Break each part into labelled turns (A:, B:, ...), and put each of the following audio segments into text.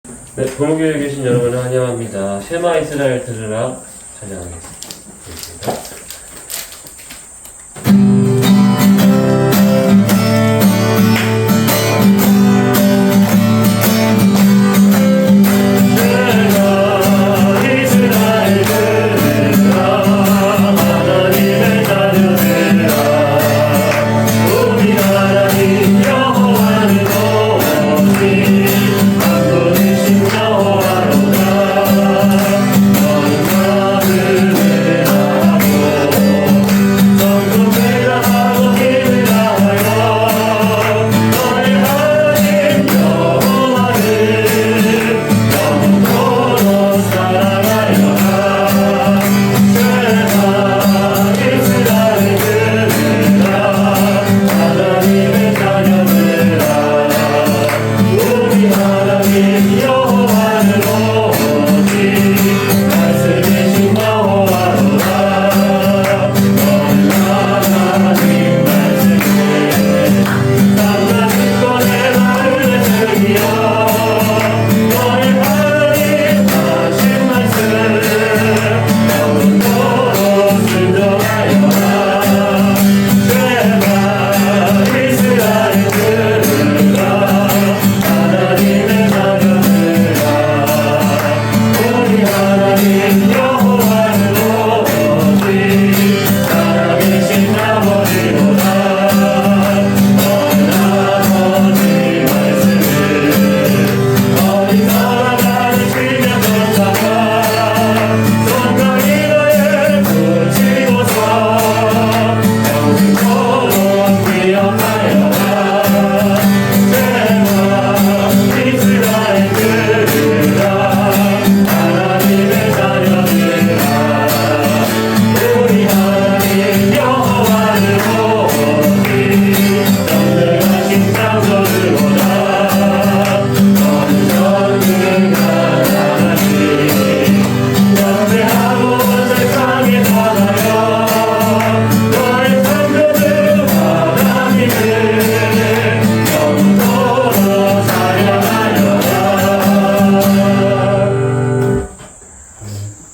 A: 네, 부모교회에 계신 여러분을 환영합니다. 쉐마 이스라엘 들으라 찬양하겠습니다.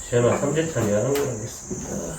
A: 쉐마 3제 찬양 하겠습니다.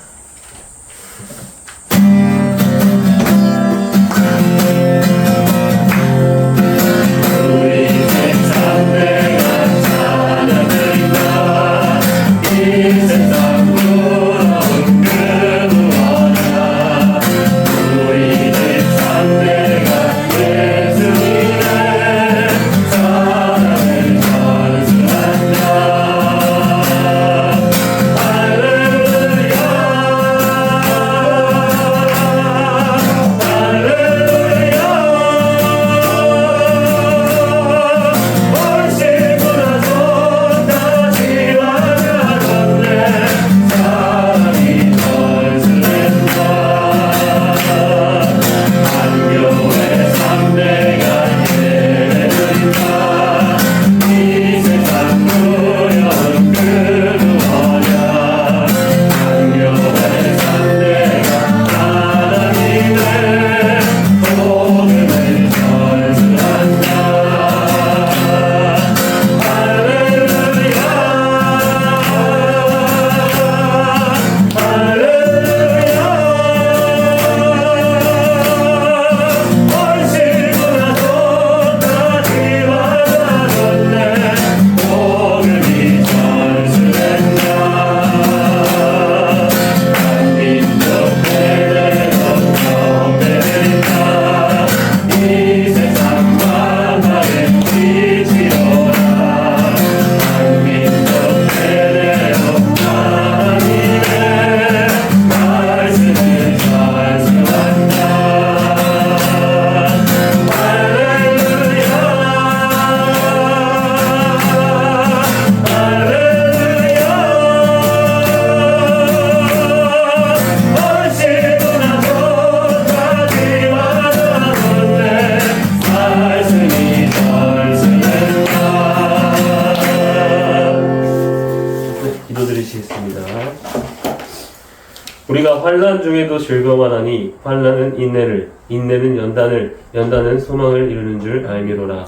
A: 우리가 환난 중에도 즐거워하니 환난은 인내를, 인내는 연단을, 연단은 소망을 이루는 줄 알미로라.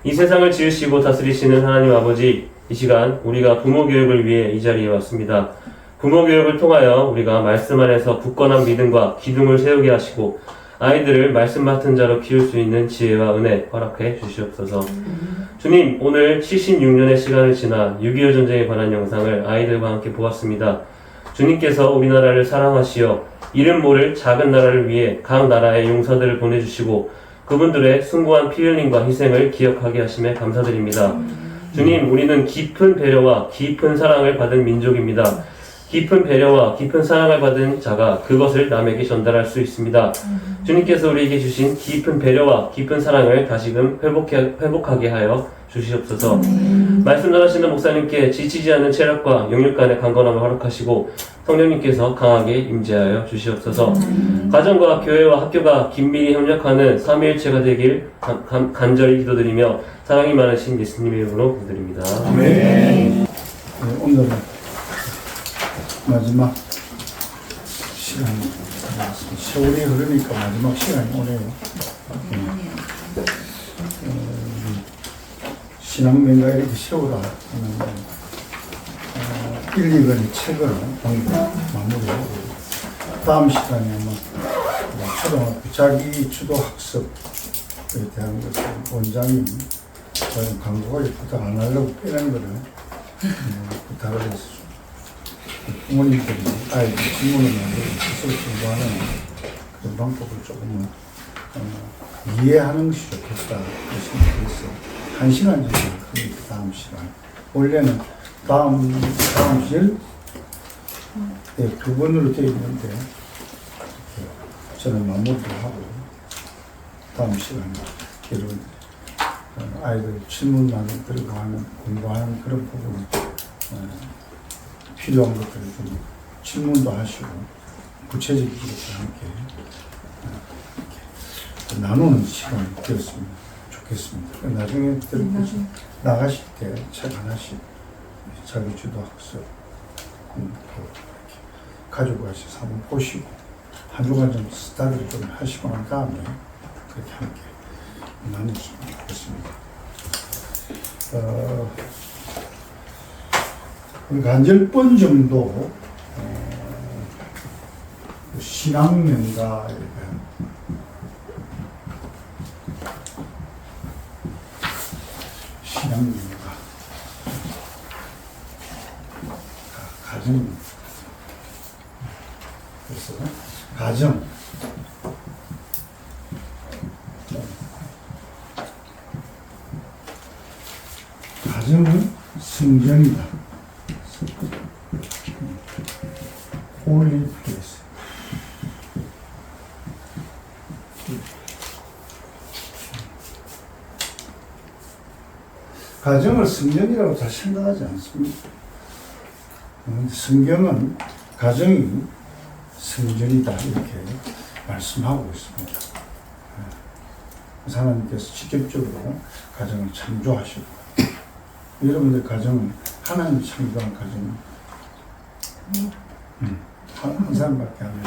A: 이 세상을 지으시고 다스리시는 하나님 아버지, 이 시간 우리가 부모 교육을 위해 이 자리에 왔습니다. 부모 교육을 통하여 우리가 말씀 안에서 굳건한 믿음과 기둥을 세우게 하시고 아이들을 말씀 맡은 자로 키울 수 있는 지혜와 은혜 허락해 주시옵소서. 주님, 오늘 76년의 시간을 지나 6.25 전쟁에 관한 영상을 아이들과 함께 보았습니다. 주님께서 우리나라를 사랑하시어 이름 모를 작은 나라를 위해 각 나라의 용사들을 보내주시고 그분들의 숭고한 피 흘림과 희생을 기억하게 하심에 감사드립니다. 주님, 우리는 깊은 배려와 깊은 사랑을 받은 민족입니다. 깊은 배려와 깊은 사랑을 받은 자가 그것을 남에게 전달할 수 있습니다. 주님께서 우리에게 주신 깊은 배려와 깊은 사랑을 다시금 회복하게 하여 주시옵소서. 말씀 전하시는 목사님께 지치지 않는 체력과 영육 간의 강건함을 허락하시고 성령님께서 강하게 임재하여 주시옵소서. 가정과 교회와 학교가 긴밀히 협력하는 삼위일체가 되길 간절히 기도드리며 사랑이 많으신 예수님의 이름으로 기도드립니다.
B: 네. 오늘은 마지막 시간이 되었습니다. 세월이 흐르니까 마지막 시간이 오네요. 신앙명가 이렇게 세우라 하는 1, 2권의 책을 마무리하고 다음 시간에 아마 초등학교 자기 주도 학습에 대한 것을 원장님 광고가 부탁 안 하려고 빼는 거를 부탁을 했습니다. 부모님들이 아이들 질문을 만들고 스스로 공부하는 그런 방법을 조금은 이해하는 것이 좋겠다 그래서 1시간 정도 그 다음 시간 원래는 다음 주일 두 번으로 되어 있는데 저는 마무리를 하고 다음 시간에 여러분 아이들 질문만 들어가는 공부하는 그런 부분 필요한 것들을 좀 질문도 하시고 구체적인 것과 함께 이렇게 나누는 시간이 되었으면 좋겠습니다. 나중에 나가실 때 책 하나씩 자기 주도 학습 이렇게 가지고 가셔서 한번 보시고 한 주간 좀 스타트를 좀 하시고 난 다음에 그렇게 함께 나누시면 좋겠습니다. 한 10번 정도 신앙명가에 대한 신앙명가 가정 그래서 가정은 성전이다. 홀리 플레이스. 가정을 성전이라고 잘 생각하지 않습니다. 성경은 가정이 성전이다 이렇게 말씀하고 있습니다. 하나님께서 직접적으로 가정을 창조하시고 여러분들 가정은 하나님 창조한 가정은 한 사람밖에 안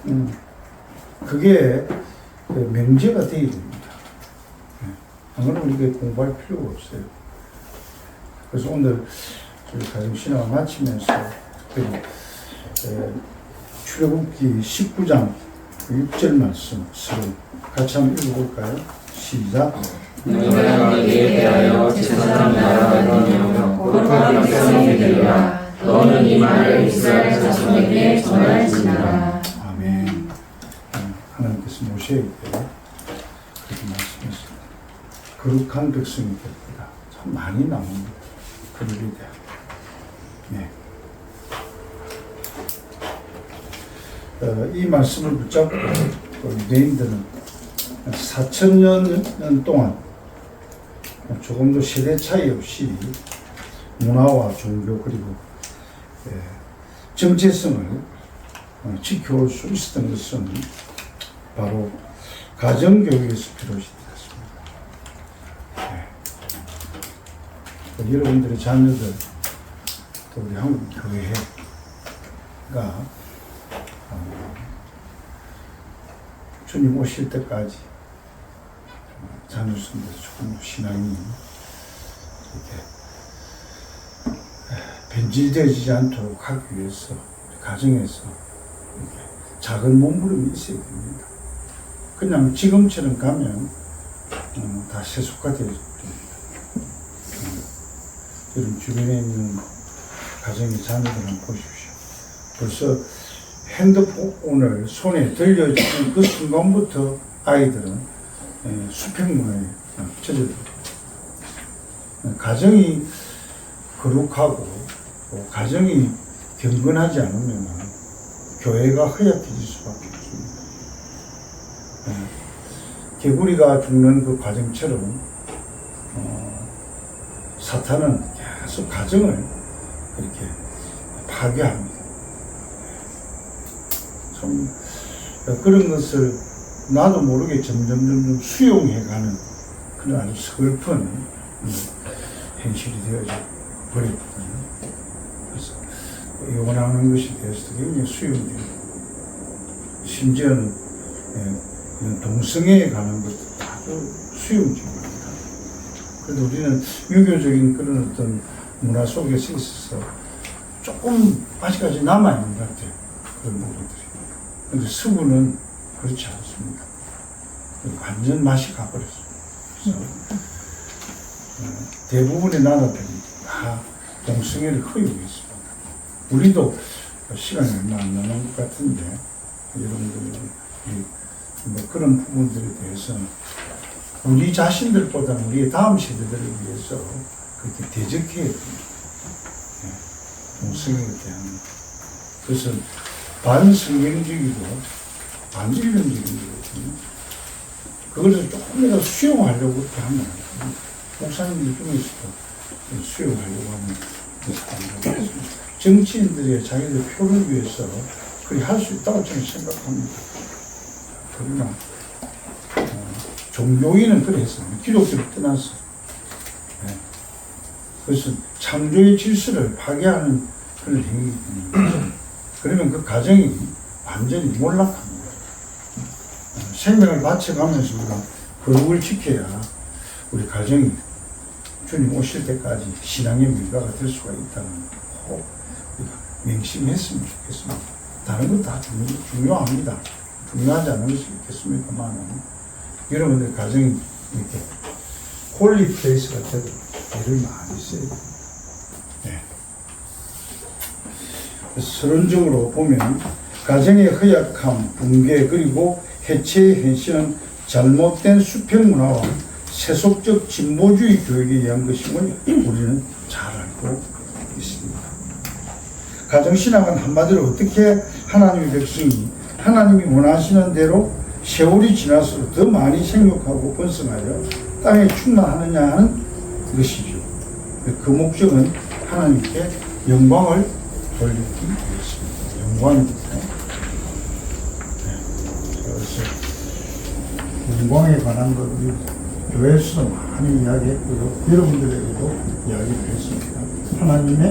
B: 해요. 그게 명제가 되어야 됩니다. 안 그러면 우리가 공부할 필요가 없어요. 그래서 오늘 저희 가정신학을 마치면서 출애굽기 19장 6절 말씀을 같이 한번 읽어볼까요? 시작.
C: 너희가 너희에 대하여 제사장 나라가 되며 거룩한 백성이 되리라. 너는 이 말을 이스라엘 자손에게 전할지니라.
B: 아멘. 하나님께서 모세에게 그렇게 말씀하셨습니다. 거룩한 백성이 될 거다. 참 많이 나옵니다. 그들에 대한. 네. 이 말씀을 붙잡고 유대인들은 4,000년 동안 조금도 세대 차이 없이 문화와 종교 그리고 정체성을 지켜올 수 있었던 것은 바로 가정교육에서 비롯이 되었습니다. 네. 여러분들의 자녀들 또 우리 한국 교회가 주님 오실 때까지 자녀선들 조금 신앙이 이렇게 변질되지 않도록 하기 위해서 우리 가정에서 이렇게 작은 몸부림이 있어야 됩니다. 그냥 지금처럼 가면 다 세속화 되어 있습니다. 여러분 주변에 있는 가정의 자녀들 한번 보십시오. 벌써 핸드폰을 손에 들려주는 그 순간부터 아이들은 수평문화에 젖어들어요. 가정이 거룩하고 또 가정이 경건하지 않으면 교회가 허약해질 수밖에 없습니다. 개구리가 죽는 그 과정처럼 사탄은 계속 가정을 그렇게 파괴합니다. 좀 그런 것을 나도 모르게 점점 수용해가는 그런 아주 슬픈 현실이 되어져 버렸거든요. 그래서 이혼하는 것에 대해서도 굉장히 수용돼요. 심지어는 동성애에 관한 것도 아주 수용적입니다. 그래도 우리는 유교적인 그런 어떤 문화 속에서 있어서 조금 아직까지 남아있는 것 같아요. 그런 부분들이. 근데 서구는 그렇지 않습니다. 완전 맛이 가버렸어요. 그래서 대부분의 나라들이 다 동성애를 허용했습니다. 우리도 시간이 얼마 안 남은 것 같은데 여러분들 뭐 그런 부분들에 대해서는 우리 자신들보다는 우리의 다음 세대들을 위해서 그렇게 대적해야 됩니다. 동성애에 대한 그것은 반성경적이고 반인륜적인 거거든요. 그것을 조금이라도 수용하려고 그렇게 하면 목사님들 중에서도 수용하려고 하는 것이 정치인들의 자기들 표를 위해서 그렇게 할 수 있다고 저는 생각합니다. 그러나 종교인은 그래서 기독교를 떠나서 그것은 창조의 질서를 파괴하는 그런 행위이기 때문에 그러면 그 가정이 완전히 몰락합니다. 생명을 바쳐가면서 우리가 거룩을 지켜야 우리 가정이 주님 오실 때까지 신앙의 밀가가 될 수가 있다는 거 우리가 명심했으면 좋겠습니다. 다른 것 다 중요합니다. 중요하지 않은 것이 있겠습니까만 여러분들 가정이 이렇게 홀리 플레이스가 되도록 애를 많이 써야 돼요. 네. 서론적으로 보면 가정의 허약함, 붕괴 그리고 해체의 현실은 잘못된 수평문화와 세속적 진보주의 교육에 의한 것임을 우리는 잘 알고 있습니다. 가정신학은 한마디로 어떻게 하나님의 백성이 하나님이 원하시는 대로 세월이 지날수록 더 많이 생육하고 번성하여 땅에 충만하느냐 하는 것이죠. 그 목적은 하나님께 영광을 돌리기 위해서입니다. 영광입니다. 그래서 영광에 관한 것 우리 교회에서도 많이 이야기했고요. 여러분들에게도 이야기를 했습니다. 하나님의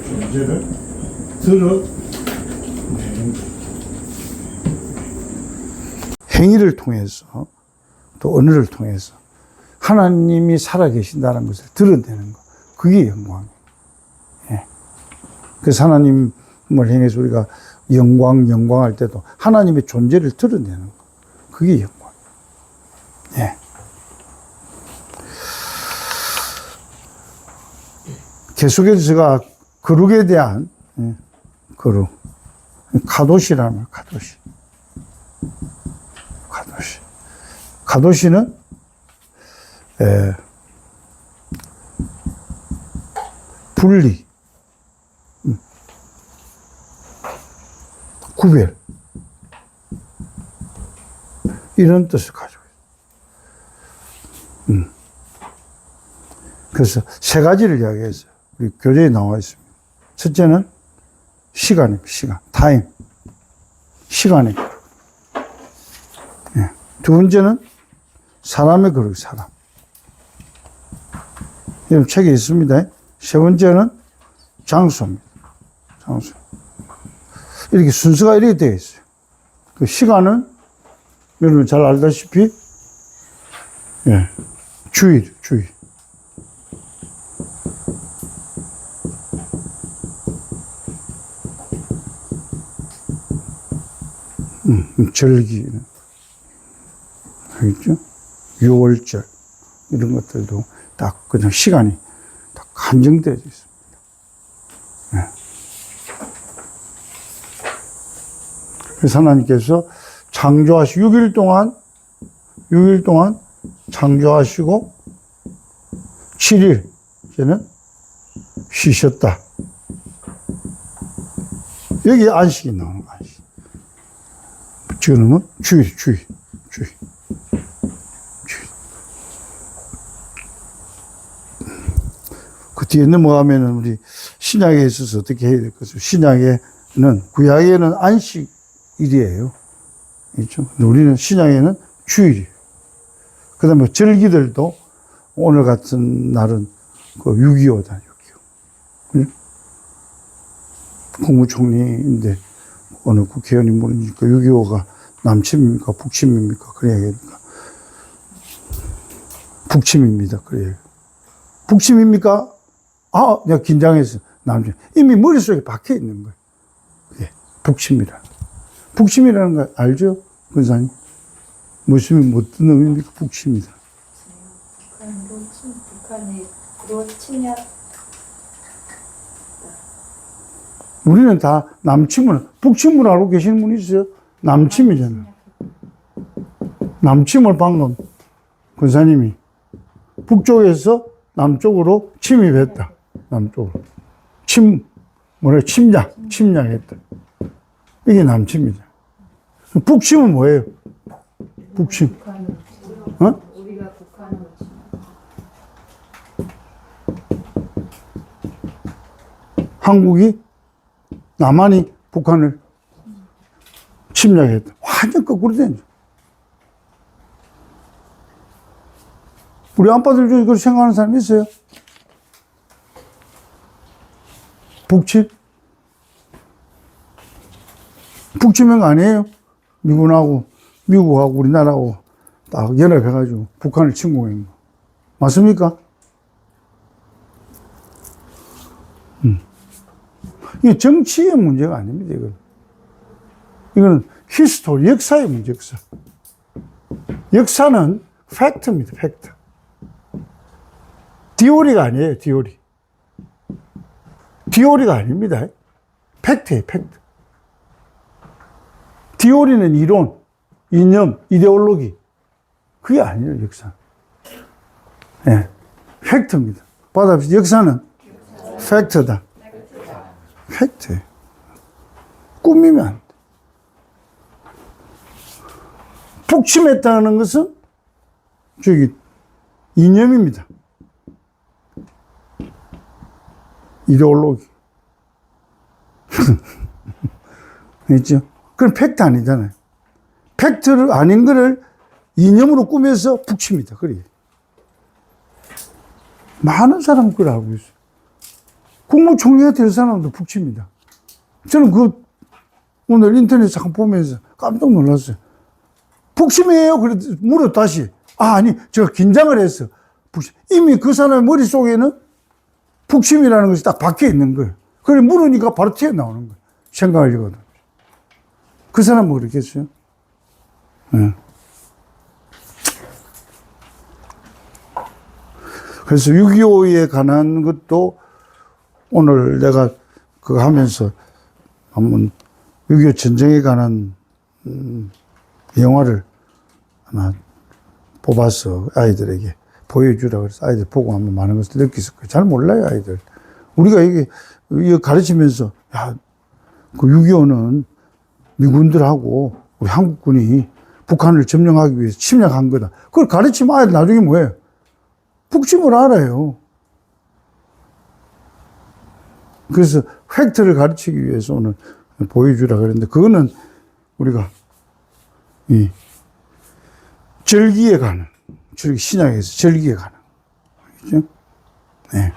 B: 존재를 드러내는 것. 행위를 통해서 또 언어를 통해서 하나님이 살아계신다는 것을 드러내는 것. 그게 영광이에요. 예. 그래서 하나님을 향해서 우리가 영광할 때도 하나님의 존재를 드러내는 것. 그게 영광이에요. 예. 계속해서 제가 거룩에 대한 거룩. 카도시라는 거예요. 카도시. 카도시는 분리, 구별 이런 뜻을 가지고 있어요. 그래서 세 가지를 이야기했어요. 우리 교재에 나와 있습니다. 첫째는 시간입니다. 시간, 타임. 시간의 거룩. 예. 두 번째는 사람의 거룩, 사람. 이런 책에 있습니다. 세 번째는 장소입니다. 장소. 이렇게 순서가 이렇게 되어 있어요. 그 시간은 여러분 잘 알다시피, 예, 주일. 절기. 알겠죠? 6월절. 이런 것들도 딱 그냥 시간이 딱 한정되어 있습니다. 예. 그래서 하나님께서 창조하시고 6일 동안 창조하시고 7일 이제는 쉬셨다. 여기 안식이 나오는 거, 안식. 지금은 주일. 그 뒤에 넘어가면은 우리 신약에 있어서 어떻게 해야 될 것을, 신약에는, 구약에는 안식일이에요. 그렇죠? 근데 우리는 신약에는 주일이에요. 그 다음에 절기들도 오늘 같은 날은 그 6.25다, 6.25. 국무총리인데 어느 국회의원이 물으니까 6.25가 남침입니까? 북침입니까? 그래야겠니까? 북침입니다. 그래요. 북침입니까? 아, 내가 긴장해서 남침. 이미 머릿속에 박혀 있는 거예요. 예, 북침이라는 거. 북침이라는 거 알죠? 권사님? 무슨 어떤 의미입니까? 북침이다.
D: 북한이 침략.
B: 우리는 다 남침을, 북침을 알고 계시는 분 있어요? 남침이잖아. 남침을 방금 권사님이 북쪽에서 남쪽으로 침입했다. 남쪽으로. 침략했다. 이게 남침이다. 북침은 뭐예요? 북침. 어?
D: 우리가 북한으로
B: 한국이, 남한이 북한을 침략했다. 완전 거꾸로 된 거죠. 우리 아빠들 중에 그렇게 생각하는 사람 있어요? 북침? 북침인 거 아니에요? 미국하고 우리나라하고 딱 연합해가지고 북한을 침공한 거. 맞습니까? 이게 정치의 문제가 아닙니다, 이건. 이거는 히스토리, 역사의 문제, 역사. 역사는 팩트입니다, 팩트. 디오리가 아니에요, 디오리. 디오리가 아닙니다. 팩트예요, 팩트. 디오리는 이론, 이념, 이데올로기. 그게 아니에요, 역사. 예, 팩트입니다. 받아보시죠. 역사는 팩트다. 팩트. 꾸미면 안 돼. 북침했다는 것은 이념입니다. 이데올로기. 있죠? 그건 팩트 아니잖아요. 팩트를 아닌 거를 이념으로 꾸며서 북칩니다. 그래. 많은 사람은 그걸 알고 있어요. 국무총리가 될 사람도 북칩니다. 저는 오늘 인터넷 잠깐 보면서 깜짝 놀랐어요. 북침이에요? 그래, 물어 다시. 아니, 제가 긴장을 했어. 북침. 이미 그 사람의 머릿속에는 북침이라는 것이 딱 박혀 있는 거예요. 그래, 물으니까 바로 튀어나오는 거예요. 생각하려거든. 그 사람은 그렇겠어요? 네. 그래서 6.25에 관한 것도 오늘 내가 그거 하면서 한번 6.25 전쟁에 관한 영화를 하나 뽑아서 아이들에게 보여주라고 해서 아이들 보고 하면 많은 것을 느꼈을 거예요. 잘 몰라요, 아이들. 우리가 이게 가르치면서, 야, 그 6.25는 미군들하고 우리 한국군이 북한을 점령하기 위해서 침략한 거다. 그걸 가르치면 아이들 나중에 뭐예요? 북침을 알아요. 그래서 팩트를 가르치기 위해서 오늘 보여주라 그랬는데, 그거는 우리가 이 절기에 관한, 신약에서 절기에 관한, 그죠? 네.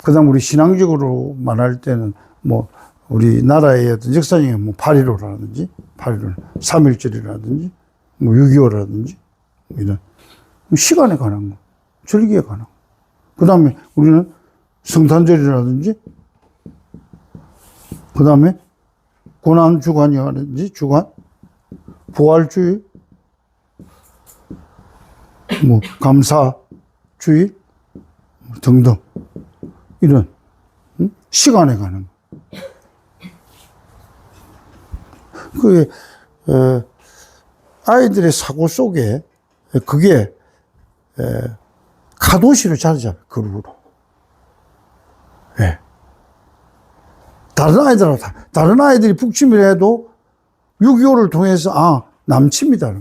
B: 그 다음 우리 신앙적으로 말할 때는 뭐, 우리나라의 어떤 역사적인 뭐 8.15라든지, 8.15, 3.1절이라든지, 뭐 6.25라든지 이런 시간에 관한 거, 절기에 관한 거. 그 다음에 우리는 성탄절이라든지, 그 다음에 고난주간이라든지 주간, 부활주일, 뭐 감사주일 등등 이런 시간에 관한 거. 그 아이들의 사고 속에 그게 가도시로 자리 잡아요. 그룹으로. 예. 다른 아이들이 북침을 해도 6.25를 통해서 남침이다.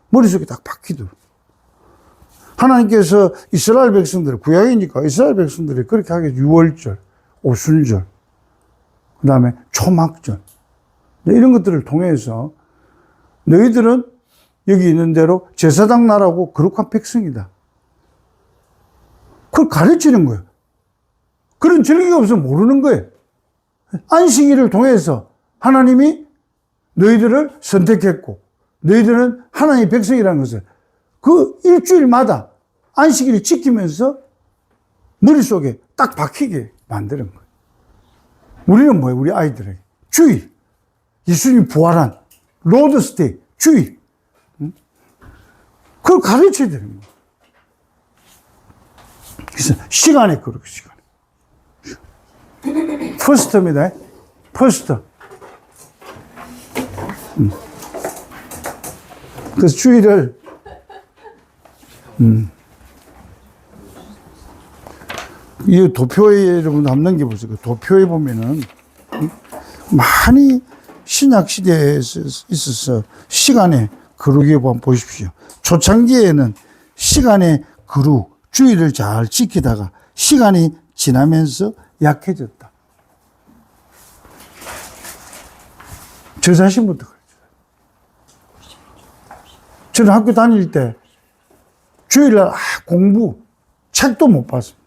B: 머릿속에 딱 박히도록. 하나님께서 이스라엘 백성들, 구약이니까 이스라엘 백성들이 그렇게 하게 유월절, 오순절, 그 다음에 초막절, 이런 것들을 통해서 너희들은 여기 있는 대로 제사장 나라고 거룩한 백성이다. 그걸 가르치는 거예요. 그런 절기가 없으면 모르는 거예요. 안식일을 통해서 하나님이 너희들을 선택했고, 너희들은 하나님의 백성이라는 것을 그 일주일마다 안식일을 지키면서 머릿속에 딱 박히게 만드는 거예요. 우리는 뭐예요? 우리 아이들에게. 주일. 예수님이 부활한 로드스테이. 주일. 그걸 가르쳐야 되는 거예요. 그래서 시간에 그렇게 시간에. 퍼스트입니다. 퍼스트. 그래서 주일을 이 도표에 여러분 한번 넘겨보세요. 도표에 보면은 많이 신약 시대에 있어서 시간의 거룩에 한번 보십시오. 초창기에는 시간의 거룩, 주의를 잘 지키다가 시간이 지나면서 약해졌다. 저 자신부터 그랬죠. 저는 학교 다닐 때 주일날 공부, 책도 못 봤습니다.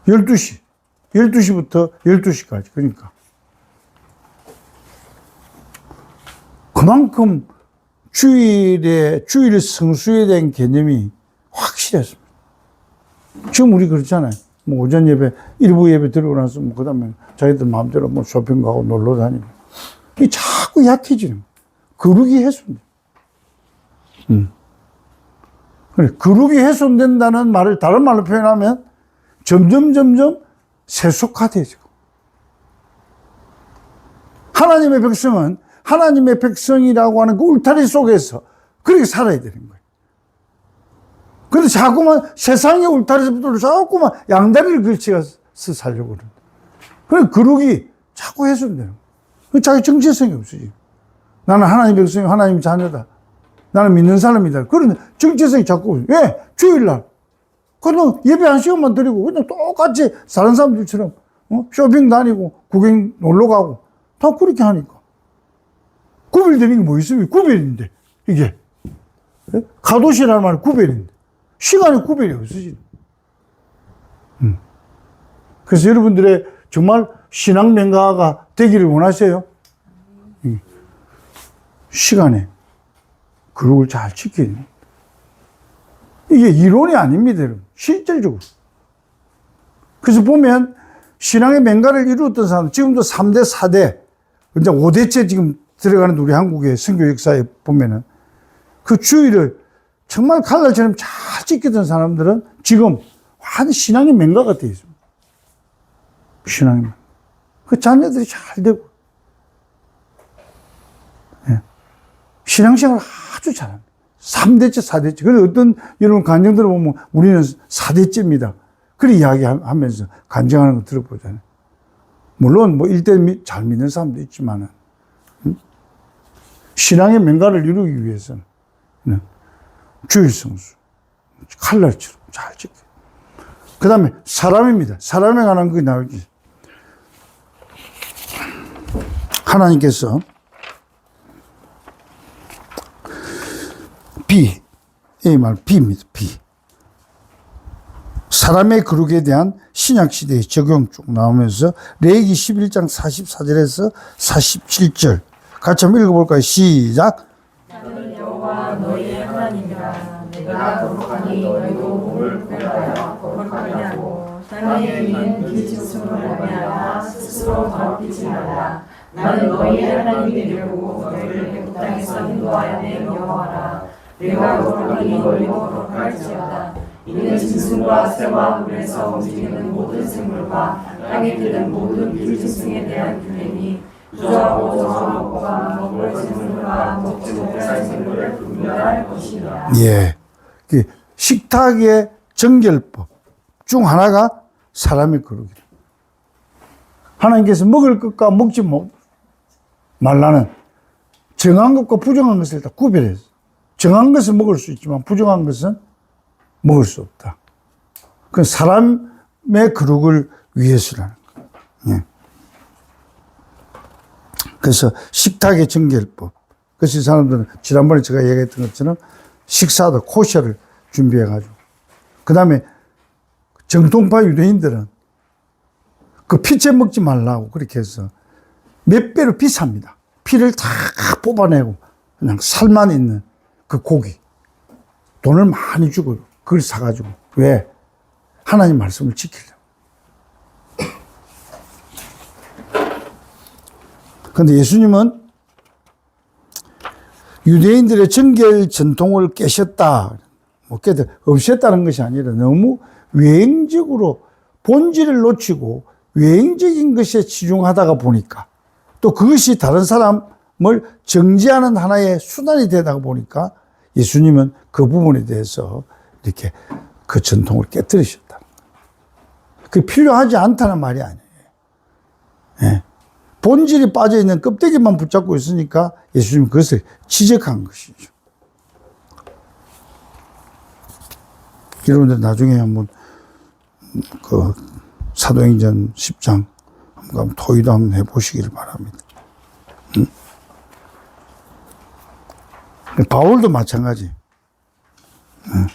B: 12시부터 12시까지. 그러니까. 그만큼 주일 성수에 대한 개념이 확실했습니다. 지금 우리 그렇잖아요. 뭐 오전 예배, 일부 예배 들어오고 나서 뭐 그 다음에 자기들 마음대로 뭐 쇼핑 가고 놀러 다니고. 이 자꾸 약해지는 거예요. 거룩이 훼손돼. 그래, 거룩이 훼손된다는 말을 다른 말로 표현하면 점점 세속화되죠. 하나님의 백성은 하나님의 백성이라고 하는 그 울타리 속에서 그렇게 살아야 되는 거예요. 그런데 자꾸만 세상의 울타리부터 자꾸만 양다리를 걸쳐서 살려고 그러는 거예요. 그래서 거룩이 자꾸 훼손되는 거예요. 자기 정체성이 없어지고. 나는 하나님의 백성이고 하나님 자녀다. 나는 믿는 사람이다. 그런 정체성이 자꾸 없어요. 왜? 주일날. 그냥 예배 한 시간만 드리고 그냥 똑같이 다른 사람들처럼 쇼핑 다니고 구경 놀러 가고 다 그렇게 하니까. 구별되는 게 뭐 있습니까? 구별인데 이게. 가도시라는 말은 구별인데 시간에 구별이 없어지는. 그래서 여러분들의 정말 신앙 명가가 되기를 원하세요? 시간에 거룩을 잘 지키는. 이게 이론이 아닙니다, 여러분. 실질적으로. 그래서 보면 신앙의 맹가를 이루었던 사람, 지금도 3대, 4대, 이제 5대째 지금 들어가는 우리 한국의 선교 역사에 보면은 그 주의를 정말 칼날처럼 잘 지켰던 사람들은 지금 완전 신앙의 맹가가 되어 있습니다. 신앙의 맹가. 그 자녀들이 잘 되고, 예. 신앙생활을 아주 잘합니다. 3대째, 4대째. 그래서 어떤 여러분 간증들을 보면 우리는 4대째입니다. 그렇게 이야기하면서 간증하는 거 들어보잖아요. 물론 뭐 1대 잘 믿는 사람도 있지만은, 신앙의 맹가를 이루기 위해서는 주일 성수, 칼날처럼 잘 지켜요. 그 다음에 사람입니다. 사람에 관한 게 나오지. 하나님께서 이 말 비입니다. 비. 사람의 거룩에 대한 신약시대의 적용 쭉 나오면서 레위기 11장 44절에서 47절 같이 한번 읽어볼까요? 시작.
C: 너는 여호와 내가 너희의 하나님이라. 내가 거룩하니 너희도 몸을 구별하여 거룩하게 하고 땅에 있는 기준으로 말미암아 스스로 더럽히지 말라. 나는 너희의 하나님이 되고 너희를 그 땅에서 인도하여 낸 여호와라. 내가 거룩하니 너희도 거룩할지어다. 이는 짐승과 새와 물에서 움직이는 모든 생물과 땅에 뜨는 모든 비짐승에 대한 규례니 부조하고 저조하고가 먹을 생물과 먹지 못할 생물을 분별할 것이라.
B: 예. 그 식탁의 정결법 중 하나가 사람의 거룩이다. 하나님께서 먹을 것과 먹지 말라는 정한 것과 부정한 것을 다 구별해서 정한 것은 먹을 수 있지만 부정한 것은 먹을 수 없다. 그건 사람의 거룩을 위해서라는 거예요. 예. 그래서 식탁의 정결법. 그래서 사람들은 지난번에 제가 얘기했던 것처럼 식사도 코셔를 준비해가지고 그 다음에 정통파 유대인들은 그 피채 먹지 말라고 그렇게 해서 몇 배로 비쌉니다. 피를 다 뽑아내고 그냥 살만 있는 그 고기 돈을 많이 주고 그걸 사가지고 왜? 하나님 말씀을 지키려고. 그런데 예수님은 유대인들의 정결 전통을 깨셨다. 뭐 없앴다는 것이 아니라 너무 외형적으로 본질을 놓치고 외형적인 것에 치중하다가 보니까 또 그것이 다른 사람을 정죄하는 하나의 수단이 되다 보니까 예수님은 그 부분에 대해서 이렇게 그 전통을 깨뜨리셨다. 그게 필요하지 않다는 말이 아니에요. 예. 본질이 빠져있는 껍데기만 붙잡고 있으니까 예수님은 그것을 지적한 것이죠. 여러분들 나중에 한번 그 사도행전 10장 한번 토의도 한번 해보시기를 바랍니다. 응? 바울도 마찬가지. 응.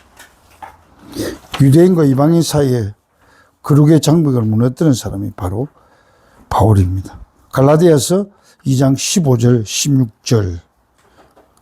B: 유대인과 이방인 사이에 거룩의 장벽을 무너뜨린 사람이 바로 바울입니다. 갈라디아서 2장 15절, 16절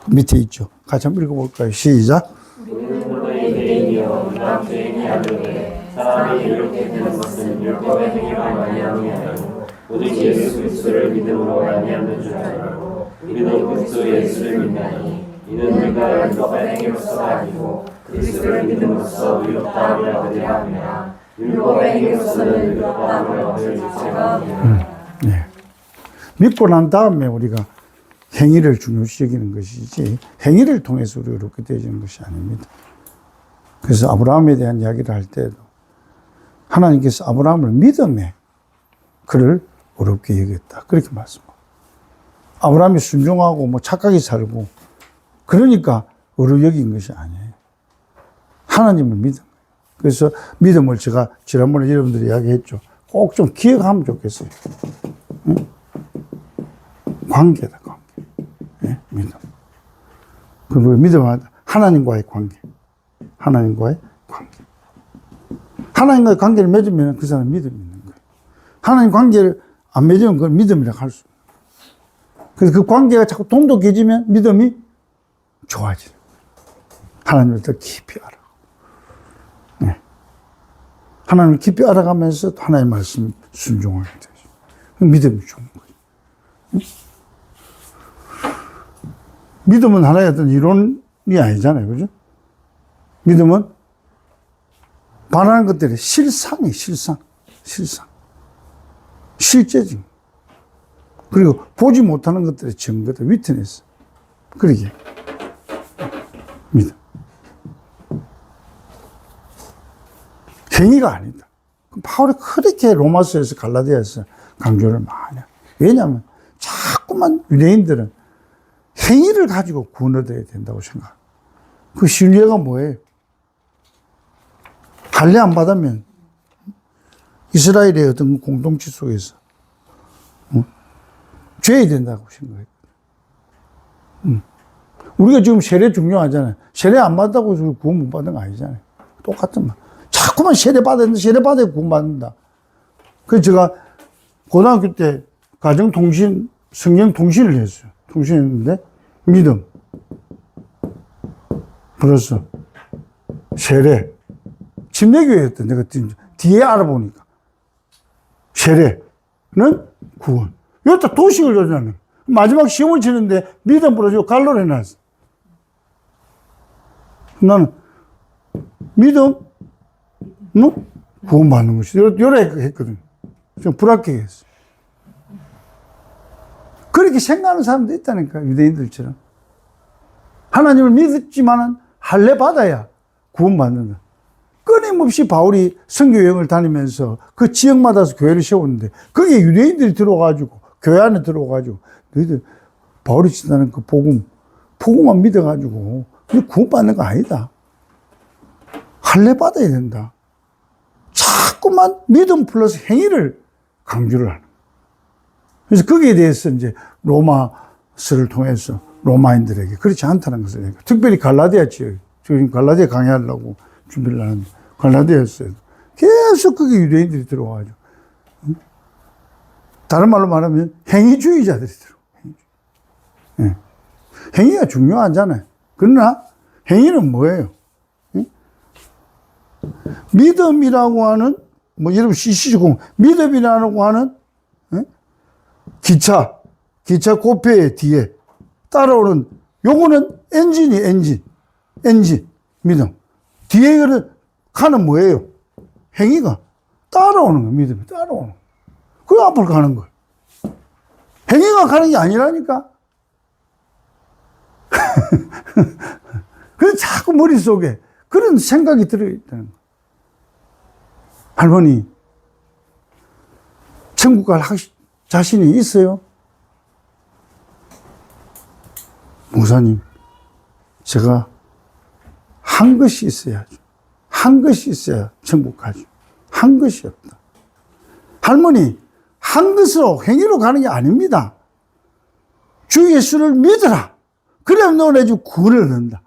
B: 밑에 있죠. 같이 한번 읽어볼까요? 시작.
C: 우리는 너의 유대인이여 이방 죄인이 아니오되 사람이 이렇게 되는 것은 율법의 행위가 말미암이하여 오직 예수 그리스도를 믿음으로 말미암는 줄 알고 우리도 그리스도 예수를 믿나니 이는 우리가 율법의 행위로서가 아니고 그리스도를 믿음으로써 의롭다함을 얻으려 함이라. 율법의 행위로서는 의롭다함을 얻을 자체가 없느니라.
B: 네. 믿고 난 다음에 우리가 행위를 중요시 여기는 것이지 행위를 통해서 우리가 그렇게 되어지는 것이 아닙니다. 그래서 아브라함에 대한 이야기를 할 때도 하나님께서 아브라함을 믿음에 그를 어렵게 여겼다. 그렇게 말씀합니다. 아브라함이 순종하고 뭐 착하게 살고 그러니까 어려 여긴 것이 아니에요. 하나님을 믿은 거예요. 그래서 믿음을 제가 지난번에 여러분들이 이야기했죠. 꼭 좀 기억하면 좋겠어요. 응? 관계다, 관계. 예? 믿음. 그리고 믿음은 하나님과의 관계. 하나님과의 관계. 하나님과의 관계를 맺으면 그 사람은 믿음이 있는 거예요. 하나님 관계를 안 맺으면 그걸 믿음이라고 할 수 없어요. 그래서 그 관계가 자꾸 돈독해지면 믿음이 좋아져요. 하나님을 더 깊이 알아. 네. 하나님을 깊이 알아가면서 하나님의 말씀 순종하게 되죠. 믿음이 좋은 거예요. 응? 믿음은 하나의 어떤 이론이 아니잖아요. 그죠? 믿음은 바라는 것들이 실상이 실상. 실제지. 그리고 보지 못하는 것들의 증거들, 위트니스. 그러게. 믿음. 행위가 아니다. 바울이 그렇게 로마서에서 갈라디아에서 강조를 많이 해요. 왜냐하면 자꾸만 유대인들은 행위를 가지고 구원을 얻어야 된다고 생각해요. 그 신뢰가 뭐예요? 할례 안 받으면 이스라엘의 어떤 공동체 속에서 죄야 된다고 생각해요. 우리가 지금 세례 중요하잖아요. 세례 안 받다고 구원 못 받는 거 아니잖아요. 똑같은 말. 자꾸만 세례 받아야 구원 받는다. 그래서 제가 고등학교 때 가정통신, 성경통신을 했어요. 통신했는데, 믿음. 플러스 세례. 침례교회였던 내가 뒤에 알아보니까. 세례는 구원. 여기다 도식을 줬잖아요. 마지막 시험을 치는데 믿음 부러지고 갈로를 해놨어. 나는 믿음, 너? 구원받는 것이. 요래 했거든. 좀 불합격했어. 그렇게 생각하는 사람도 있다니까, 유대인들처럼. 하나님을 믿었지만은 할례 받아야 구원받는다. 끊임없이 바울이 선교 여행을 다니면서 그 지역마다서 교회를 세웠는데, 거기에 유대인들이 들어와가지고, 교회 안에 들어와가지고, 너희들 바울이 전하는 그 복음만 믿어가지고, 구원받는 거 아니다. 할례 받아야 된다. 자꾸만 믿음 플러스 행위를 강조를 하는. 그래서 거기에 대해서 이제 로마서를 통해서 로마인들에게 그렇지 않다는 것을, 특별히 갈라디아 지역, 지금 갈라디아 강의하려고 준비를 하는데, 갈라디아였어요. 계속 거기 유대인들이 들어와가지고. 다른 말로 말하면 행위주의자들이 들어와. 네. 행위가 중요하잖아요. 그러나 행위는 뭐예요? 믿음이라고 하는, 뭐, 여러분, 시시공, 믿음이라고 하는, 기차 코페의 뒤에 따라오는, 요거는 엔진, 믿음. 뒤에 그 칸은 뭐예요? 행위가 따라오는 거, 믿음이 따라오는 거. 그 앞으로 가는 거예요. 행위가 가는 게 아니라니까. 그래서 자꾸 머릿속에 그런 생각이 들어있다는 거예요. 할머니, 천국 갈 자신이 있어요? 목사님, 제가 한 것이 있어야죠. 한 것이 있어야 천국 가죠. 한 것이 없다. 할머니, 한 것으로 행위로 가는 게 아닙니다. 주 예수를 믿어라. 그래야 너네 집 구원을 얻는다.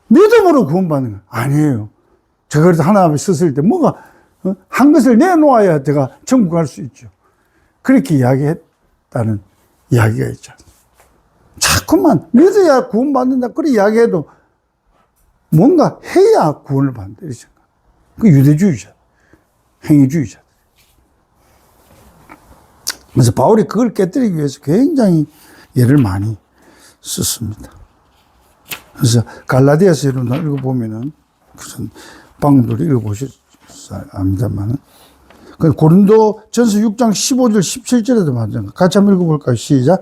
B: 믿음으로 구원받는 거 아니에요. 제가 그래서 하나 앞에 섰을 때 뭐가 한 것을 내놓아야 제가 천국 갈 수 있죠. 그렇게 이야기했다는 이야기가 있잖아요. 자꾸만 믿어야 구원받는다. 그렇게 이야기해도 뭔가 해야 구원을 받는다. 이렇게 생각. 그 유대주의자, 행위주의자. 그래서 바울이 그걸 깨뜨리기 위해서 굉장히 예를 많이 썼습니다. 그래서 갈라디아서 여러분 읽어보면은 무슨 방금도 읽어보셨어야 합니다만은 고린도 전서 6장 15절 17절에도 마찬가지. 같이 한번 읽어볼까요? 시작.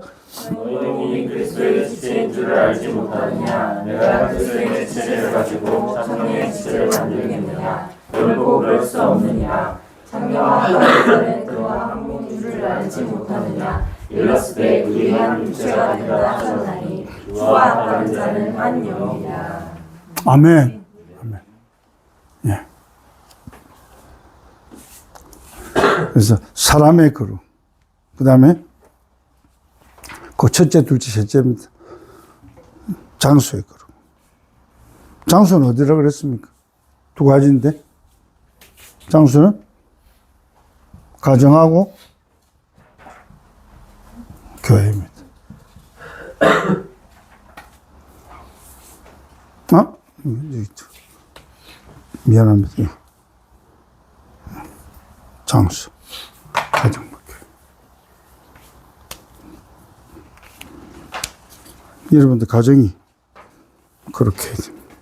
A: 너희는 그리스도의 지체인 줄을 알지 못하느냐? 내가 그리스도의 지체를 가지고 성령의 지체를 만들겠느냐? 결코 그럴 수 없느니라.
C: 장녀와 여자는 그와 한몸인 줄을 알지 못하느냐? 일렀으되 그의 한 육체가 된다 하셨나니 주와 다른 자는 한 영이라.
B: 아멘. 아멘. 예. 그래서 사람의 그루. 그 다음에 그 첫째, 둘째, 셋째입니다. 장소의 그루. 장소는 어디라 그랬습니까? 두 가지인데. 장소는 가정하고 교회입니다. 여기 있죠. 미안합니다. 장수, 가정목회. 여러분들 가정이 그렇게 해야 됩니다.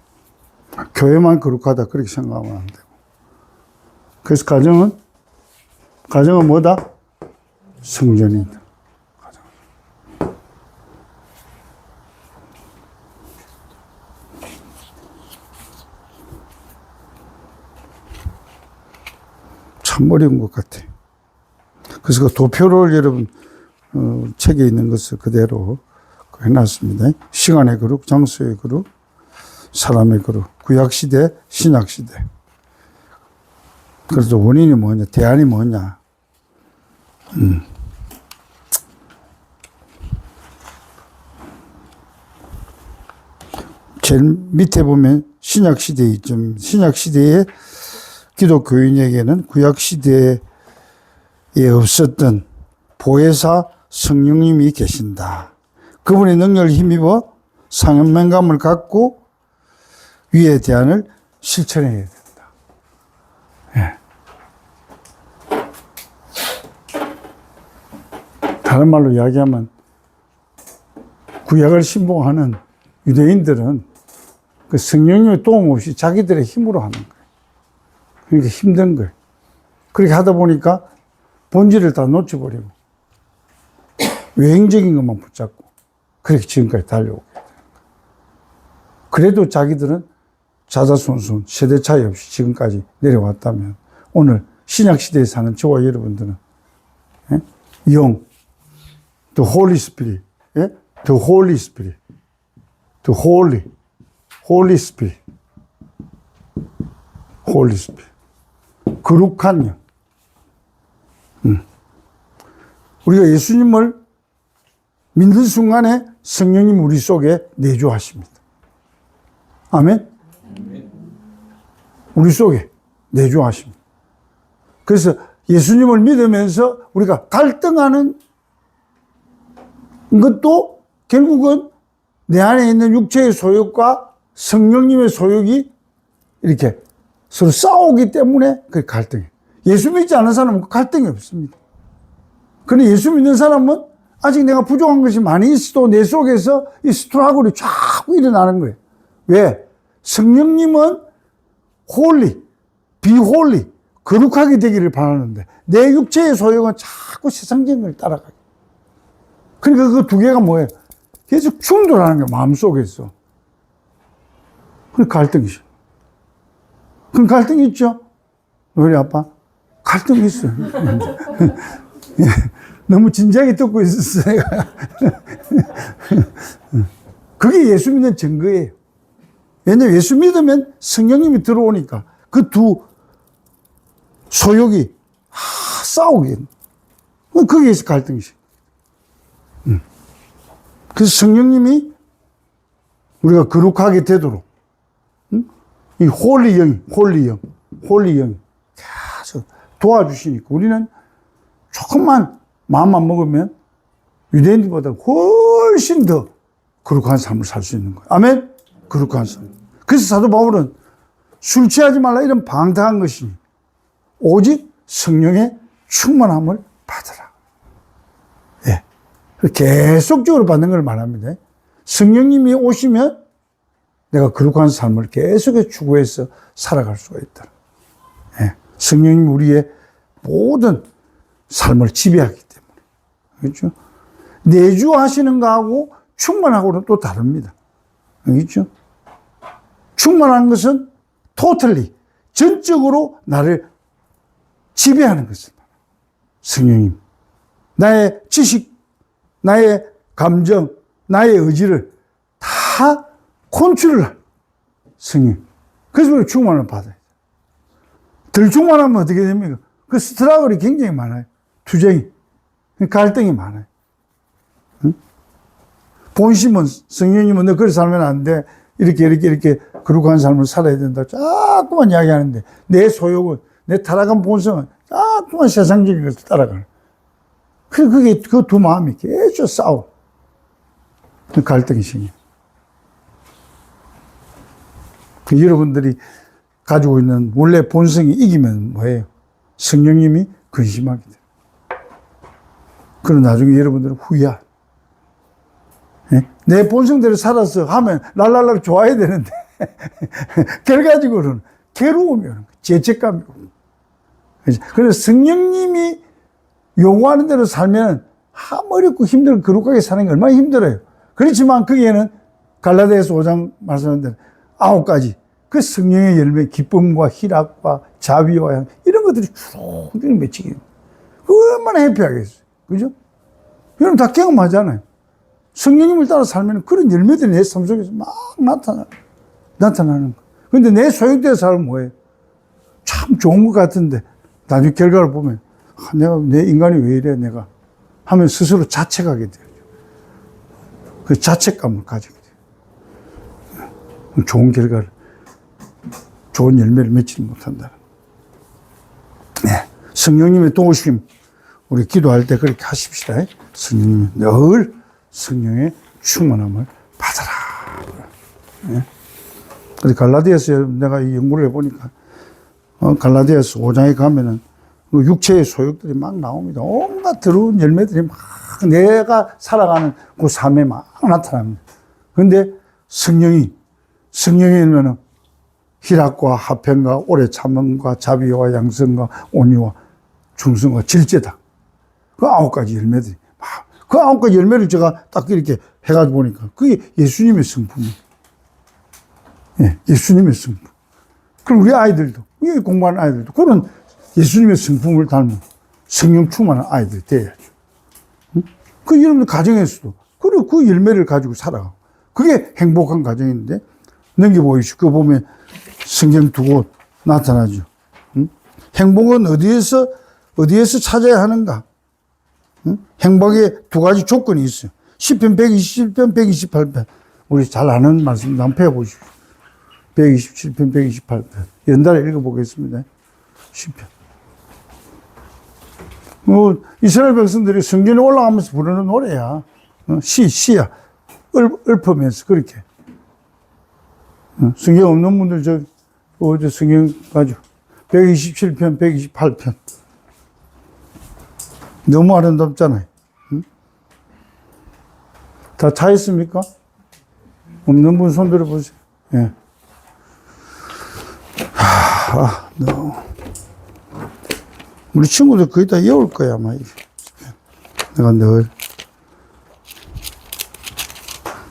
B: 교회만 거룩하다 그렇게 생각하면 안 되고. 그래서 가정은 뭐다? 성전이다. 참 어려운 것 같아요. 그래서 그 도표를 여러분 책에 있는 것을 그대로 해놨습니다. 시간의 그룹, 장소의 그룹, 사람의 그룹, 구약시대, 신약시대. 그래서 원인이 뭐냐, 대안이 뭐냐. 제일 밑에 보면 신약시대에 있죠. 신약시대에 기독교인에게는 구약시대에 없었던 보혜사 성령님이 계신다. 그분의 능력을 힘입어 사명감을 갖고 위의 제안을 실천해야 된다. 예. 다른 말로 이야기하면 구약을 신봉하는 유대인들은 그 성령님의 도움 없이 자기들의 힘으로 하는 거예요. 그러니까 힘든 거예요. 그렇게 하다 보니까 본질을 다 놓쳐버리고 외형적인 것만 붙잡고 그렇게 지금까지 달려오게 되는 거예요. 그래도 자기들은 자자손손 세대 차이 없이 지금까지 내려왔다면 오늘 신약시대에 사는 저와 여러분들은 예? 영, the Holy Spirit, 예? the Holy Spirit, the Holy Spirit, Holy Spirit, 거룩한 영. 우리가 예수님을 믿는 순간에 성령님 우리 속에 내주하십니다. 아멘? 우리 속에 내주하십니다. 그래서 예수님을 믿으면서 우리가 갈등하는 것도 결국은 내 안에 있는 육체의 소욕과 성령님의 소욕이 이렇게 서로 싸우기 때문에 그 갈등이에요. 예수 믿지 않는 사람은 갈등이 없습니다. 그런데 예수 믿는 사람은 아직 내가 부족한 것이 많이 있어도 내 속에서 이 스트러글이 자꾸 일어나는 거예요. 왜? 성령님은 홀리, 비홀리, 거룩하게 되기를 바라는데 내 육체의 소욕은 자꾸 세상적인 걸 따라가요. 그러니까 그 두 개가 뭐예요? 계속 충돌하는 거예요. 마음속에서. 그 갈등이죠. 그럼 갈등이 있죠? 우리 아빠? 갈등이 있어요. 너무 진지하게 듣고 있었어요. 그게 예수 믿는 증거예요. 왜냐하면 예수 믿으면 성령님이 들어오니까 그 두 소욕이 싸우게. 그게 갈등이죠. 그래서 성령님이 우리가 거룩하게 되도록 이 홀리 영이 계속 도와주시니까 우리는 조금만 마음만 먹으면 유대인들보다 훨씬 더 거룩한 삶을 살 수 있는 거예요. 아멘? 거룩한 삶. 그래서 사도 바울은 술 취하지 말라 이런 방탕한 것이 오직 성령의 충만함을 받으라. 예. 계속적으로 받는 걸 말합니다. 성령님이 오시면 내가 거룩한 삶을 계속해서 추구해서 살아갈 수가 있다. 예. 성령님이 우리의 모든 삶을 지배하기 때문에. 그렇죠? 내주하시는 거하고 충만하고는 또 다릅니다. 그렇죠? 충만한 것은 totally, 전적으로 나를 지배하는 것입니다. 성령님. 나의 지식, 나의 감정, 나의 의지를 다 컨트롤할 성령. 그래서 우리가 충만을 받아야 돼요. 덜 충만하면 어떻게 됩니까? 그 스트러글이 굉장히 많아요. 투쟁이. 갈등이 많아요. 응? 본심은 성령님은 너 그렇게 살면 안 돼. 이렇게 거룩한 삶을 살아야 된다. 자꾸만 이야기하는데 내 소욕은, 내 타락한 본성은 자꾸만 세상적인 것을 따라가는. 그게 그 두 마음이 계속 싸워. 갈등이 생겨. 여러분들이 가지고 있는 원래 본성이 이기면 뭐예요? 성령님이 근심하게 돼요. 그럼 나중에 여러분들은 후회하. 예? 내 본성대로 살아서 하면 랄랄랄 좋아야 되는데 결과적으로는 괴로움이 오는 거예요. 죄책감이 오는 거예요. 그래서 성령님이 요구하는 대로 살면 어렵고 힘들고 거룩하게 사는 게 얼마나 힘들어요. 그렇지만 거기에는 갈라디아서 5장 말씀하는 대로 9가지 그 성령의 열매, 기쁨과 희락과 자비와 향 이런 것들이 주렁주렁 맺히게 얼마나 해피하겠어요. 그죠? 여러분 다 경험하잖아요. 성령님을 따라 살면 그런 열매들이 내 삶 속에서 막 나타나는 거. 근데 내 소유대로 살면 뭐예요? 참 좋은 것 같은데 나중에 결과를 보면 내가 내 인간이 왜 이래 내가 하면 스스로 자책하게 돼요. 그 자책감을 가지게 돼요. 좋은 결과를, 좋은 열매를 맺지 못한다. 네. 성령님의 도우심, 우리 기도할 때 그렇게 하십시다. 성령님, 늘 성령의 충만함을 받아라. 네. 근데 갈라디아서 내가 이 연구를 해보니까, 갈라디아서 5장에 가면은 그 육체의 소욕들이 막 나옵니다. 온갖 더러운 열매들이 막 내가 살아가는 그 삶에 막 나타납니다. 근데 성령이면은 희락과 화평과 오래 참음과 자비와 양성과 온유와 충성과 질제다. 그 9가지 열매들이. 그 9가지 열매를 제가 딱 이렇게 해가지고 보니까 그게 예수님의 성품이에요. 예, 예수님의 성품. 그럼 우리 아이들도, 우리 공부하는 아이들도 그런 예수님의 성품을 닮은 성령 충만한 아이들이 돼야죠. 응? 그 여러분들 가정에서도 그리고 그 열매를 가지고 살아가고 그게 행복한 가정인데 넘겨보이시고 그거 보면 성경 두 곳 나타나죠. 응? 행복은 어디에서 찾아야 하는가? 응? 행복에 두 가지 조건이 있어요. 시편 127편, 128편. 우리 잘 아는 말씀 한번 펴보십시오. 127편, 128편. 연달아 읽어보겠습니다. 시편. 이스라엘 백성들이 성전에 올라가면서 부르는 노래야. 시야. 읊으면서 그렇게. 성경 없는 분들 저 성경 가지고 127편, 128편. 너무 아름답잖아요. 응? 다 차있습니까? 없는 분 손 들어보세요. 예. 우리 친구들 거의 다 외울 거야, 아마. 내가 늘.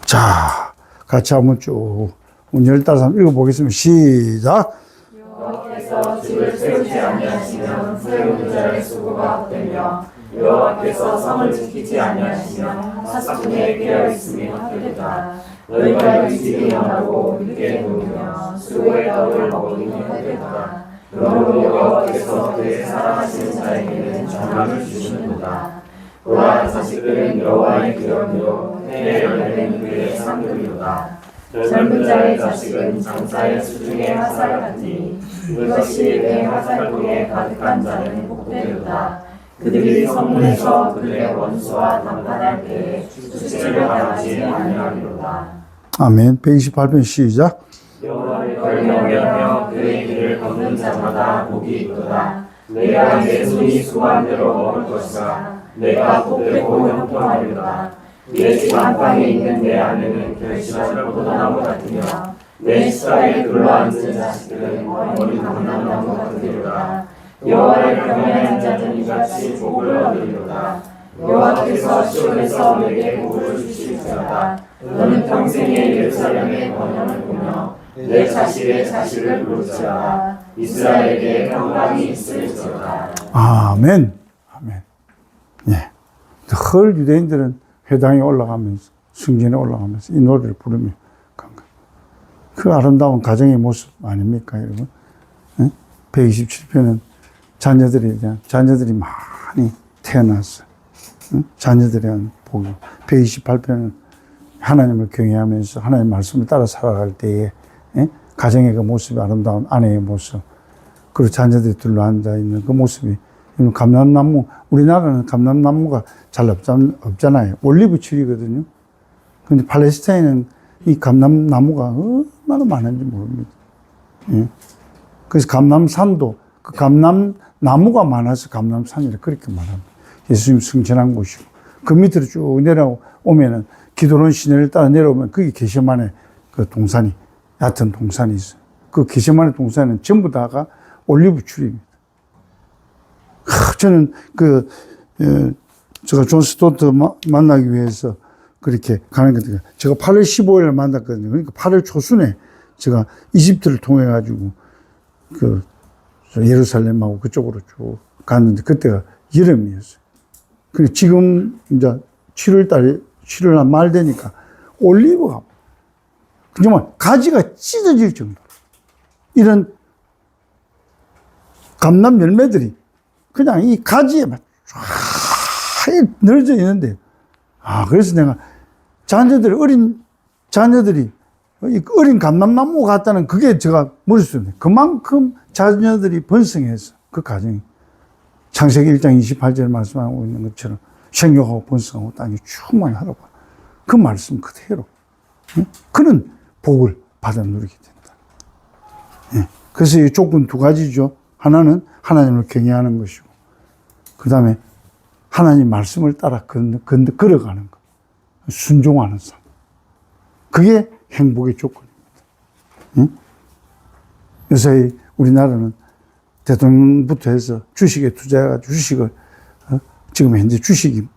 B: 자, 같이 한번 쭉, 15, 읽어보겠습니다. 시작.
C: 여호와께서 집을 세우지 아니하시면 세우는 자의 수고가 헛되며 여호와께서 성을 지키지 아니하시면 사슴에 깨어있음이 헛되다. 너희가 일찍 일어나고 늦게 누우며 수고의 떡을 먹으니 헛되다. 그러므로 여호와께서 그의 사랑하시는 자에게는 전함을 주시는도다. 보라 자식들은 여호와의 기업이요 내 열매는 그의 상급이로다. 젊은 자의 자식은 장사의 수중의 화살 같으니 그것이 내 화살통에 가득한 자는 복되도다. 그들이 성문에서 그들의 원수와 담판할 때에 수치를 당하지 아니하리로다.
B: 아멘. 128편 시작.
C: 여호와를 경외하며 그의 길을 걷는 자마다 복이 있도다. 내가 내 손이 수고한 대로 먹을 것이다. 내가 복되고 형통하리로다. 내 집 안방에 있는 내 아내는 결실한 포도나무 같으며 내 시가에 둘러앉은 자식들은 어린 감람나무 같으리로다. 여호와를 경외하는 자는 이같이 복을 얻으리로다. 여호와께서 시온에서 내게 복을 주실지어다. 너는 평생에 예루살렘의 번영을 보며 내 자식의 자식을 부를지어다. 이스라엘에 평강이 있을지어다.
B: 아멘. 아멘. 예. 헐 유대인들은 회당에 올라가면서, 성전에 올라가면서 이 노래를 부르며 간 거예요. 그 아름다운 가정의 모습 아닙니까, 여러분? 127편은 자녀들이 많이 태어났어요. 자녀들에 대한 복이. 128편은 하나님을 경외하면서 하나님의 말씀을 따라 살아갈 때에 가정의 그 모습이 아름다운 아내의 모습, 그리고 자녀들이 둘러앉아 있는 그 모습이, 감람나무, 우리나라는 감람나무가 잘 없잖아요. 올리브 칠이거든요. 근데 팔레스타인은 이 감람나무가 얼마나 많은지 모릅니다. 예. 그래서 감람산도, 그 감람나무가 많아서 감람산이라 그렇게 말합니다. 예수님 승천한 곳이고, 그 밑으로 쭉 내려오면은 기도론 시내를 따라 내려오면 거기 게세마네 그 동산이, 얕은 동산이 있어요. 그 게세마네 동산은 전부 다가 올리브 추리입니다. 저는 제가 존 스토트 만나기 위해서 그렇게 가는 거예요. 제가 8월 15일에 만났거든요. 그러니까 8월 초순에 제가 이집트를 통해가지고 예루살렘하고 그쪽으로 쭉 갔는데 그때가 여름이었어요. 그리고 지금 이제 7월 말 되니까 올리브가 정말 가지가 찢어질 정도로 이런 감람 열매들이 그냥 이 가지에 막 쫙 늘어져 있는데, 그래서 내가 어린 자녀들이 어린 감람나무 같다는 그게 제가 머릿속에 그만큼 자녀들이 번성해서 그 가정이 창세기 1장 28절 말씀하고 있는 것처럼 생육하고 번성하고 땅이 충만히 하라고 그 말씀 그대로 그런 복을 받아 누리게 된다. 그래서 이 조건 두 가지죠. 하나는 하나님을 경외하는 것이고, 그 다음에 하나님 말씀을 따라 걸어가는 것. 순종하는 삶. 그게 행복의 조건입니다. 응? 요새 우리나라는 대통령부터 해서 주식에 투자해가지고 주식을, 지금 현재 주식이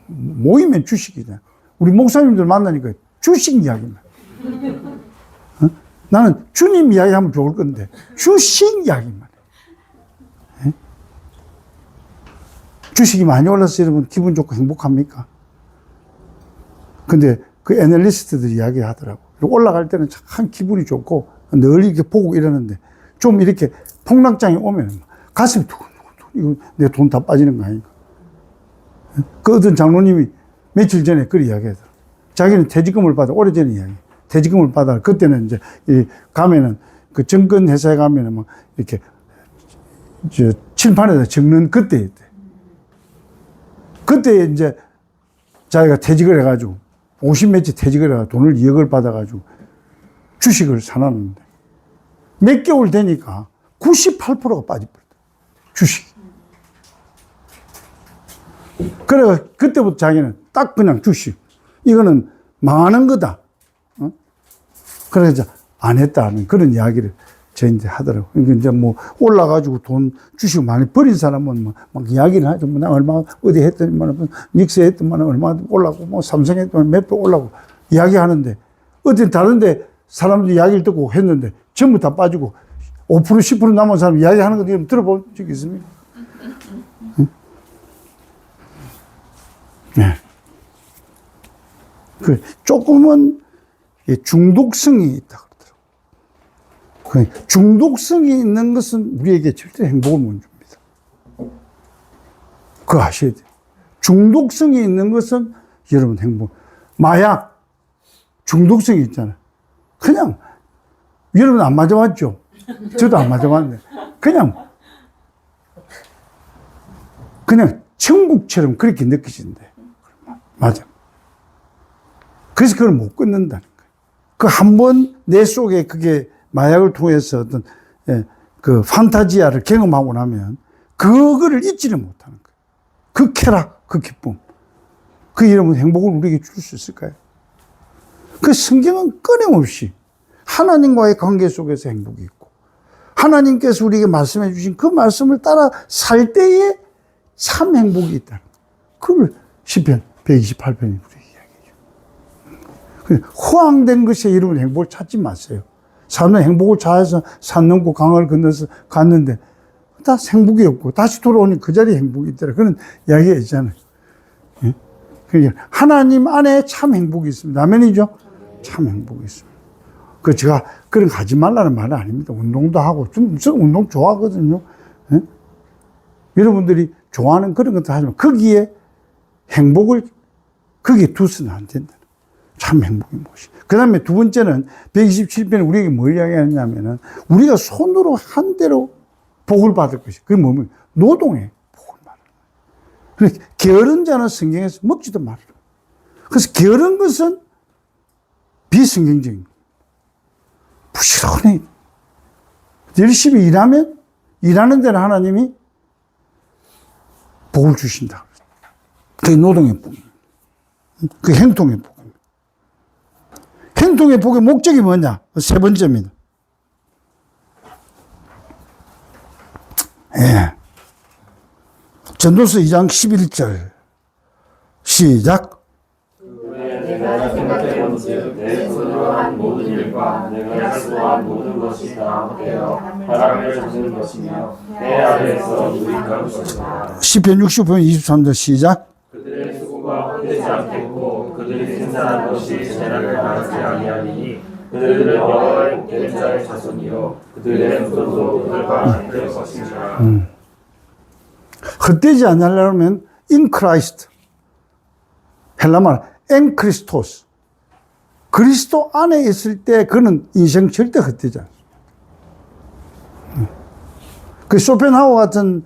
B: 모이면 주식이다. 우리 목사님들 만나니까 주식 이야기만. 나는 주님 이야기하면 좋을 건데 주식 이야기만 해. 주식이 많이 올라서 여러분 기분 좋고 행복합니까? 근데 그 애널리스트들이 이야기하더라고. 올라갈 때는 참 기분이 좋고 늘 이렇게 보고 이러는데 좀 이렇게 폭락장이 오면 가슴이 두근두근, 이거 내 돈 다 빠지는 거 아닌가? 그 어떤 장로님이 며칠 전에 그렇게 이야기하더라고. 자기는 퇴직금을 받아, 오래전에 이야기. 퇴직금을 받아. 그때는 이제, 가면은, 그 정권회사에 가면은 막, 이렇게, 칠판에다 적는 그때였대. 그때 이제, 자기가 퇴직을 해가지고, 50몇째 퇴직을 해가지고, 돈을 2억을 받아가지고, 주식을 사놨는데, 몇 개월 되니까 98%가 빠져버렸다. 주식이. 그래, 그때부터 자기는 딱 그냥 주식. 이거는 망하는 거다. 그래서 안 했다는 그런 이야기를 저희한테 하더라고요. 그러니까 이제 뭐 올라가지고 돈 주식 많이 버린 사람은 뭐 막 이야기를 하죠. 뭐 나 얼마 어디 했더니만 닉스 했더니만 얼마 올라고 뭐 삼성 했더니 몇 배 올라고 이야기하는데 어디 다른데 사람들 이야기를 듣고 했는데 전부 다 빠지고 5% 10% 남은 사람 이야기하는 거 들어본 적 있습니까? 응? 네. 그 조금은 중독성이 있다 그러더라고요. 중독성이 있는 것은 우리에게 절대 행복을 못 줍니다. 그거 아셔야 돼요. 중독성이 있는 것은 여러분 행복. 마약 중독성이 있잖아요. 그냥 여러분 안 맞아봤죠? 저도 안 맞아봤는데 그냥 천국처럼 그렇게 느끼신대. 맞아. 그래서 그걸 못 끊는다는 거예요. 그 한 번 내 속에 그게 마약을 통해서 어떤 그 판타지아를 경험하고 나면 그거를 잊지를 못하는 거예요. 그 쾌락, 그 기쁨. 그 여러분 행복을 우리에게 줄 수 있을까요? 그 성경은 끊임없이 하나님과의 관계 속에서 행복이 있고 하나님께서 우리에게 말씀해 주신 그 말씀을 따라 살 때에 참 행복이 있다는 거예요. 그걸 시편 128편이 우리에게 이야기해요. 호황된 것에 여러분 행복을 찾지 마세요. 사람은 행복을 찾아서 산 넘고 강을 건너서 갔는데 다 행복이 없고 다시 돌아오니 그 자리에 행복이 있더라. 그런 이야기가 있잖아요. 예? 하나님 안에 참 행복이 있습니다. 아멘이죠? 참 행복이 있습니다. 그 제가 그런 거 하지 말라는 말은 아닙니다. 운동도 하고 좀 운동 좋아하거든요. 예? 여러분들이 좋아하는 그런 것도 하지만 거기에 행복을 거기에 두서는 안 된다. 참 행복의 무엇이. 그 다음에 두 번째는 127편에 우리에게 뭘 이야기하냐면은 우리가 손으로 한 대로 복을 받을 것이. 그게 뭐냐면 노동의 복을 말하는 거예요. 그래서 게으른 자는 성경에서 먹지도 말아요. 그래서 게으른 것은 비성경적인 거예요. 부지런히 열심히 일하면 일하는 데는 하나님이 복을 주신다. 그게 노동의 복입니다. 그게 행동의 복입니다. 행동의 복의 목적이 뭐냐? 세 번째입니다. 예. 전도서 2장 11절. 시작.
A: 내가 생각해본즉 내 손으로 한 모든 일과 내가 수고한 모든 것이 다 헛되어 바람을 잡는 것이며 내 아래에서 누리가 없었다.
B: 시편 60편 23절 시작.
A: 그들의 수고가 헛되지 않겠고 그들이 생산한 것이 재난을 당하지 아니하리니 그들은 여호와의 복된 자의 자손이요 그들의 무덤도 그들과 함께 것이니라.
B: 헛되지 않으려면 in Christ. 헬라말 en Christos. 그리스도 안에 있을 때 그는 인생 절대 헛되지 않습니다. 그 쇼펜하우어 같은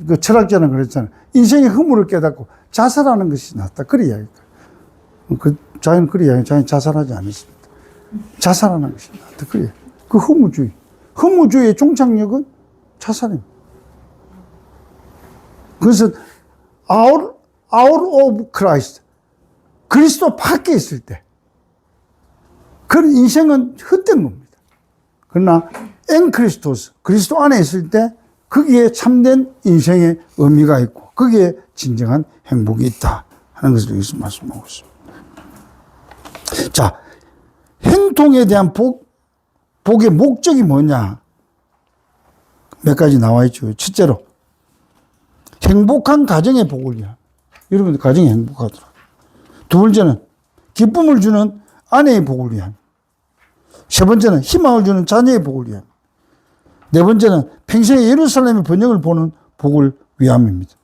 B: 그 철학자는 그랬잖아요. 인생의 허물을 깨닫고 자살하는 것이 낫다. 그런 이야기예요. 자기는 그런 이야기, 자기는 자살하지 않았습니다. 자살하는 것이 낫다. 그래. 그 허무주의. 허무주의의 종착역은 자살입니다. 그것은 out of Christ, 그리스도 밖에 있을 때 그런 인생은 헛된 겁니다. 그러나 in Christos, 그리스도 안에 있을 때 거기에 참된 인생의 의미가 있고 거기에 진정한 행복이 있다 하는 것을 여기서 말씀하고 있습니다. 자, 행통에 대한 복의 목적이 뭐냐? 몇 가지 나와 있죠. 첫째로 행복한 가정의 복을 위한, 여러분들 가정이 행복하더라. 두 번째는 기쁨을 주는 아내의 복을 위한, 세 번째는 희망을 주는 자녀의 복을 위한, 네 번째는 평생의 예루살렘의 번영을 보는 복을 위함입니다.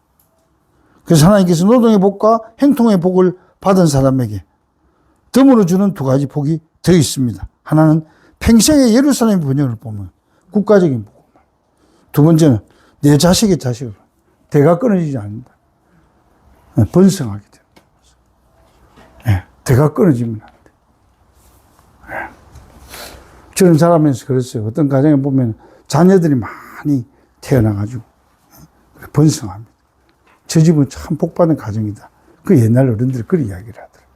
B: 그래서 하나님께서 노동의 복과 행통의 복을 받은 사람에게 덤으로 주는 두 가지 복이 더 있습니다. 하나는 평생의 예루살렘의 번영을 보면 국가적인 복. 두 번째는 내 자식의 자식을 대가 끊어지지 않는다. 번성하게 됩니다. 네, 대가 끊어지면 안 돼. 네. 저는 자라면서 그랬어요. 어떤 가정에 보면 자녀들이 많이 태어나가지고 번성합니다. 저 집은 참 복받은 가정이다. 그 옛날 어른들이 그런 이야기를 하더라고요.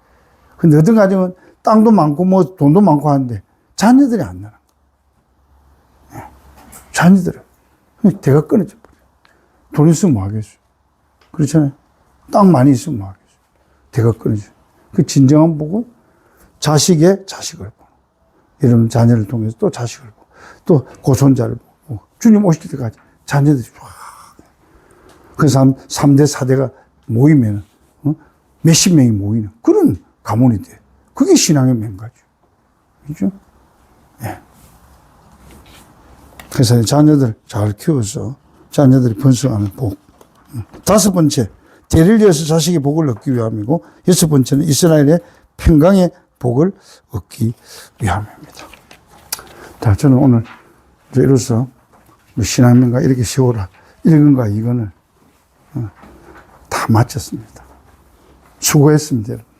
B: 근데 어떤 가정은 땅도 많고 뭐 돈도 많고 하는데 자녀들이 안 나는 거예요. 자녀들은 대가 끊어져 버려요. 돈 있으면 뭐 하겠어요. 그렇잖아요. 땅 많이 있으면 뭐 하겠어요. 대가 끊어져요. 그 진정한 복은 자식의 자식을 보고, 여러분 자녀를 통해서 또 자식을 보고, 또 고손자를 보고, 주님 오실 때까지 자녀들이 그 3대, 4대가 모이면, 몇십 명이 모이는 그런 가문이 돼. 그게 신앙의 맹가죠. 그죠? 네. 그래서 자녀들 잘 키워서 자녀들이 번성하는 복. 다섯 번째, 대를 이어서 자식의 복을 얻기 위함이고, 여섯 번째는 이스라엘의 평강의 복을 얻기 위함입니다. 자, 저는 오늘 이로써 신앙명가 이렇게 세워라. 읽은가 이거는 다 마쳤습니다. 수고했습니다, 여러분들.